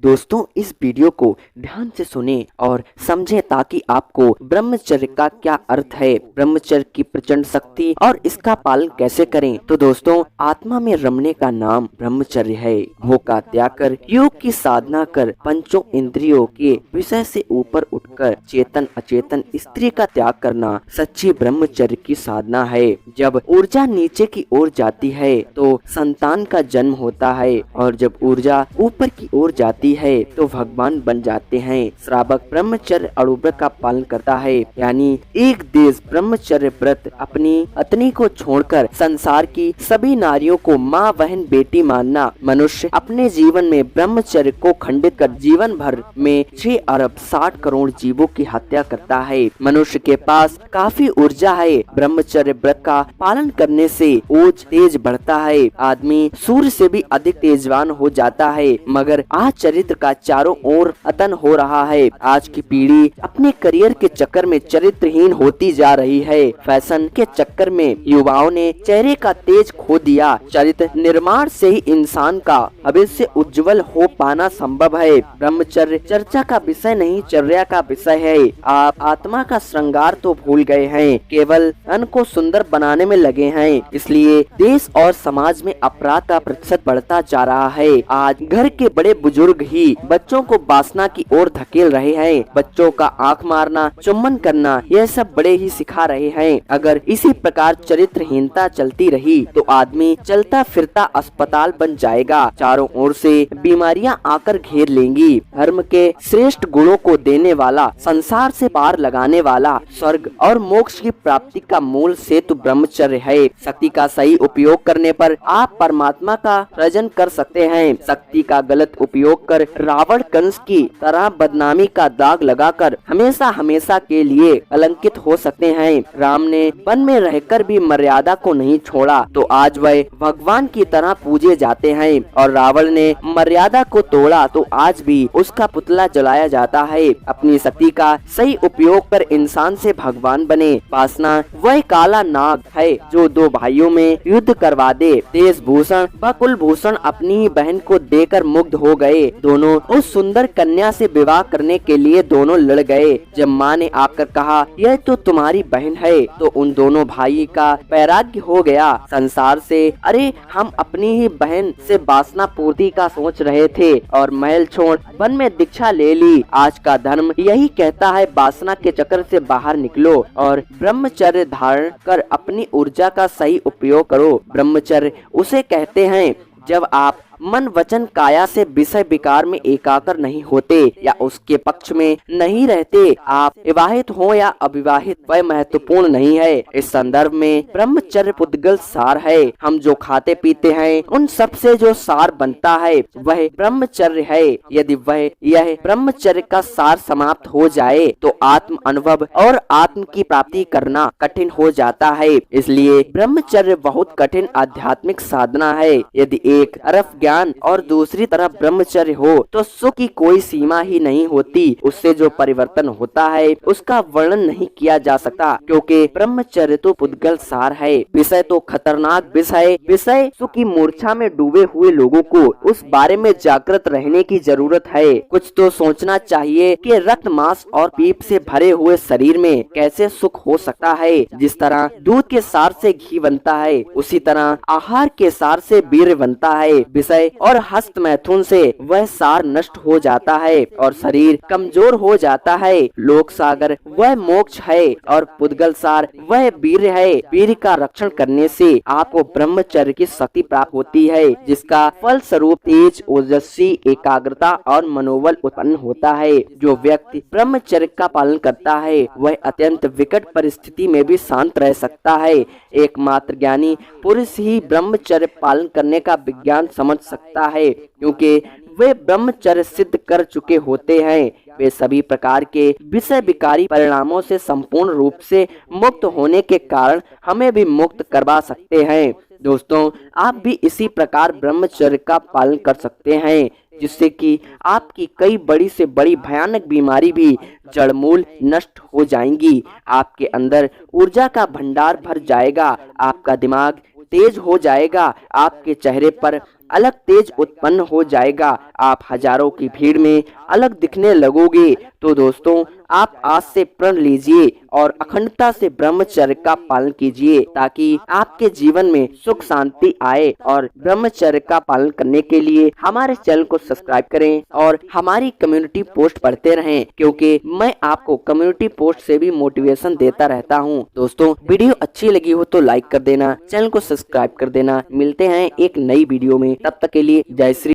दोस्तों इस वीडियो को ध्यान से सुने और समझें ताकि आपको ब्रह्मचर्य का क्या अर्थ है, ब्रह्मचर्य की प्रचंड शक्ति और इसका पालन कैसे करें। तो दोस्तों आत्मा में रमने का नाम ब्रह्मचर्य है। भोग का त्याग कर, योग की साधना कर, पंचों इंद्रियों के विषय से ऊपर उठकर चेतन अचेतन स्त्री का त्याग करना सच्ची ब्रह्मचर्य की साधना है। जब ऊर्जा नीचे की ओर जाती है तो संतान का जन्म होता है और जब ऊर्जा ऊपर की ओर जाती है तो भगवान बन जाते हैं। श्रावक ब्रह्मचर्य अणुव्रत का पालन करता है, यानी एक देश ब्रह्मचर्य व्रत अपनी पत्नी को छोड़कर संसार की सभी नारियों को माँ बहन बेटी मानना। मनुष्य अपने जीवन में ब्रह्मचर्य को खंडित कर जीवन भर में 6 अरब 60 करोड़ जीवों की हत्या करता है। मनुष्य के पास काफी ऊर्जा है। ब्रह्मचर्य व्रत का पालन करने से ओज तेज बढ़ता है। आदमी सूर्य से भी अधिक तेजवान हो जाता है। मगर आज चरित्र का चारों ओर अतन हो रहा है। आज की पीढ़ी अपने करियर के चक्कर में चरित्रहीन होती जा रही है। फैशन के चक्कर में युवाओं ने चेहरे का तेज खो दिया। चरित्र निर्माण से ही इंसान का भविष्य उज्जवल हो पाना संभव है। ब्रह्मचर्य चर्चा का विषय नहीं, चर्या का विषय है। आप आत्मा का श्रृंगार तो भूल गए हैं, केवल तन को सुंदर बनाने में लगे हैं। इसलिए देश और समाज में अपराध का प्रतिशत बढ़ता जा रहा है। आज घर के बड़े बुजुर्ग ही बच्चों को वासना की ओर धकेल रहे हैं। बच्चों का आंख मारना, चुम्बन करना, यह सब बड़े ही सिखा रहे हैं। अगर इसी प्रकार चरित्रहीनता चलती रही तो आदमी चलता फिरता अस्पताल बन जाएगा। चारों ओर से बीमारियां आकर घेर लेंगी। धर्म के श्रेष्ठ गुणों को देने वाला, संसार से पार लगाने वाला, स्वर्ग और मोक्ष की प्राप्ति का मूल सेतु ब्रह्मचर्य है। शक्ति का सही उपयोग करने पर आप परमात्मा का सृजन कर सकते हैं। शक्ति का गलत उपयोग कर रावण कंस की तरह बदनामी का दाग लगाकर हमेशा हमेशा के लिए कलंकित हो सकते हैं। राम ने वन में रहकर भी मर्यादा को नहीं छोड़ा तो आज वह भगवान की तरह पूजे जाते हैं, और रावण ने मर्यादा को तोड़ा तो आज भी उसका पुतला जलाया जाता है। अपनी शक्ति का सही उपयोग कर इंसान से भगवान बने। वासना वह काला नाग है जो 2 भाइयों में युद्ध करवा दे। देशभूषण व कुलभूषण अपनी ही बहन को देकर मुग्ध हो गए। दोनों उस सुंदर कन्या से विवाह करने के लिए दोनों लड़ गए। जब माँ ने आकर कहा यह तो तुम्हारी बहन है तो उन दोनों भाई का वैराग्य हो गया संसार से। अरे हम अपनी ही बहन से वासना पूर्ति का सोच रहे थे और महल छोड़ वन में दीक्षा ले ली। आज का धर्म यही कहता है, वासना के चक्कर से बाहर निकलो और ब्रह्मचर्य धारण कर अपनी ऊर्जा का सही उपयोग करो। ब्रह्मचर्य उसे कहते हैं जब आप मन वचन काया से विषय विकार में एकाग्र नहीं होते या उसके पक्ष में नहीं रहते। आप विवाहित हो या अविवाहित वह महत्वपूर्ण नहीं है। इस संदर्भ में ब्रह्मचर्य पुद्गल सार है। हम जो खाते पीते हैं उन सब से जो सार बनता है वह ब्रह्मचर्य है। यदि वह यह ब्रह्मचर्य का सार समाप्त हो जाए तो आत्म अनुभव और आत्म की प्राप्ति करना कठिन हो जाता है। इसलिए ब्रह्मचर्य बहुत कठिन आध्यात्मिक साधना है। यदि एक तरफ ज्ञान और दूसरी तरफ ब्रह्मचर्य हो तो सुख की कोई सीमा ही नहीं होती। उससे जो परिवर्तन होता है उसका वर्णन नहीं किया जा सकता, क्योंकि ब्रह्मचर्य तो पुद्गल सार है। विषय तो खतरनाक विषय सुख की मूर्छा में डूबे हुए लोगों को उस बारे में जागृत रहने की जरूरत है। कुछ तो सोचना चाहिए कि रक्त मांस और पीप से भरे हुए शरीर में कैसे सुख हो सकता है। जिस तरह दूध के सार से घी बनता है उसी तरह आहार के सार से वीर्य बनता है। विषय और हस्त मैथुन से वह सार नष्ट हो जाता है और शरीर कमजोर हो जाता है। लोक सागर वह मोक्ष है और पुद्गल सार वह वीर्य है। वीर्य का रक्षण करने से आपको ब्रह्मचर्य की शक्ति प्राप्त होती है, जिसका फल स्वरूप तेज, ओजस्वी, एकाग्रता और मनोबल उत्पन्न होता है। जो व्यक्ति ब्रह्मचर्य का पालन करता है वह अत्यंत विकट परिस्थिति में भी शांत रह सकता है। एकमात्र ज्ञानी पुरुष ही ब्रह्मचर्य पालन करने का विज्ञान समझ सकता है, क्योंकि वे ब्रह्मचर्य सिद्ध कर चुके होते हैं। वे सभी प्रकार के विषय विकारी परिणामों से संपूर्ण रूप से मुक्त होने के कारण हमें भी मुक्त करवा सकते हैं। दोस्तों आप भी इसी प्रकार ब्रह्मचर्य का पालन कर सकते हैं, जिससे कि आपकी कई बड़ी से बड़ी भयानक बीमारी भी जड़मूल नष्ट हो जाएंगी। आपके अंदर ऊर्जा का भंडार भर जाएगा, आपका दिमाग तेज हो जाएगा, आपके चेहरे पर अलग तेज उत्पन्न हो जाएगा। आप हजारों की भीड़ में अलग दिखने लगोगे। तो दोस्तों, आप आज से प्रण लीजिए और अखंडता से ब्रह्मचर्य का पालन कीजिए ताकि आपके जीवन में सुख शांति आए। और ब्रह्मचर्य का पालन करने के लिए हमारे चैनल को सब्सक्राइब करें और हमारी कम्युनिटी पोस्ट पढ़ते रहें, क्योंकि मैं आपको कम्युनिटी पोस्ट से भी मोटिवेशन देता रहता हूं। दोस्तों, वीडियो अच्छी लगी हो तो लाइक कर देना, चैनल को सब्सक्राइब कर देना। मिलते हैं एक नई वीडियो में, तब तक के लिए जय श्री